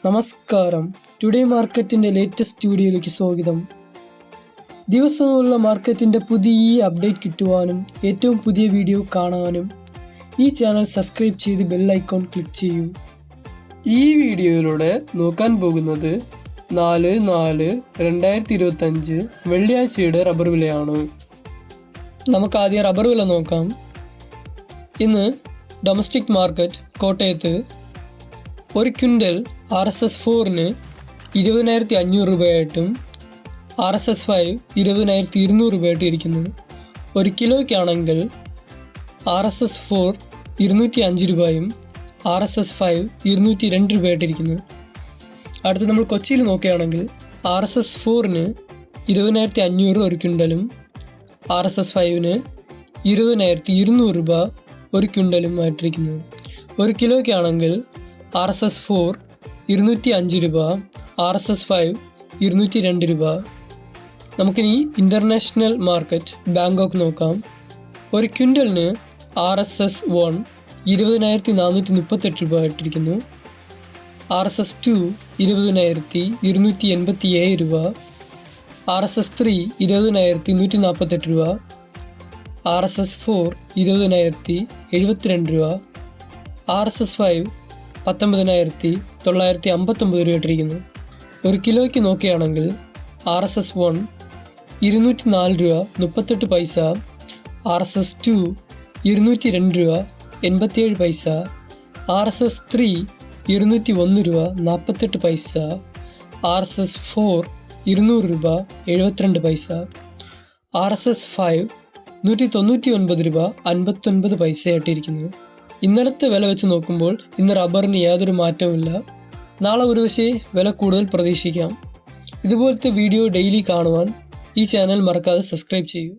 നമസ്കാരം. ടുഡേ മാർക്കറ്റിൻ്റെ ലേറ്റസ്റ്റ് വീഡിയോയിലേക്ക് സ്വാഗതം. ദിവസമുള്ള മാർക്കറ്റിൻ്റെ പുതിയ അപ്ഡേറ്റ് കിട്ടുവാനും ഏറ്റവും പുതിയ വീഡിയോ കാണാനും ഈ ചാനൽ സബ്സ്ക്രൈബ് ചെയ്ത് ബെൽ ഐക്കോൺ ക്ലിക്ക് ചെയ്യൂ. ഈ വീഡിയോയിലൂടെ നോക്കാൻ പോകുന്നത് 4/4/2025 വെള്ളിയാഴ്ചയുടെ റബ്ബർ വിലയാണ്. നമുക്ക് ആദ്യം റബ്ബർ വില നോക്കാം. ഇന്ന് ഡൊമസ്റ്റിക് മാർക്കറ്റ് കോട്ടയത്ത് ഒരു ക്വിൻ്റൽ RSS4 20,500 രൂപയായിട്ടും RSS5 20,200 രൂപയായിട്ടും ഇരിക്കുന്നു. ഒരു കിലോയ്ക്കാണെങ്കിൽ RSS4 205 രൂപയും RSS5 202 രൂപയായിട്ടിരിക്കുന്നു. അടുത്ത് നമ്മൾ കൊച്ചിയിൽ നോക്കുകയാണെങ്കിൽ RSS4 20,500 ഒരു ക്വിൻ്റലും RSS5 20,200 രൂപ ഒരു ക്വിൻ്റലും ആയിട്ടിരിക്കുന്നു. ഒരു കിലോയ്ക്കാണെങ്കിൽ RSS4 205 രൂപ, RSS5 202 രൂപ. നമുക്കിനി ഇൻ്റർനാഷണൽ മാർക്കറ്റ് ബാങ്കോക്ക് നോക്കാം. ഒരു ക്വിൻ്റലിന് RSS1 20,438 രൂപ ആയിട്ടിരിക്കുന്നു. RSS2 20,287 രൂപ, RSS3 20,148 രൂപ, RSS4 20,072 രൂപ, RSS5 19,959 രൂപ ഇട്ടിരിക്കുന്നു. ഒരു കിലോയ്ക്ക് നോക്കുകയാണെങ്കിൽ RSS1 204 രൂപ 38 പൈസ, RSS2 202 രൂപ 87 പൈസ, RSS3 201 രൂപ 48 പൈസ, RSS4 200 രൂപ 72 പൈസ, RSS5 199 രൂപ 59 പൈസയായിട്ടിരിക്കുന്നു. ഇന്നലത്തെ വില വെച്ച് നോക്കുമ്പോൾ ഇന്ന് റബ്ബറിന് യാതൊരു മാറ്റവുമില്ല. നാളെ ഒരുപക്ഷേ വില കൂടുതൽ പ്രതീക്ഷിക്കാം. ഇതുപോലത്തെ വീഡിയോ ഡെയിലി കാണുവാൻ ഈ ചാനൽ മറക്കാതെ സബ്സ്ക്രൈബ് ചെയ്യൂ.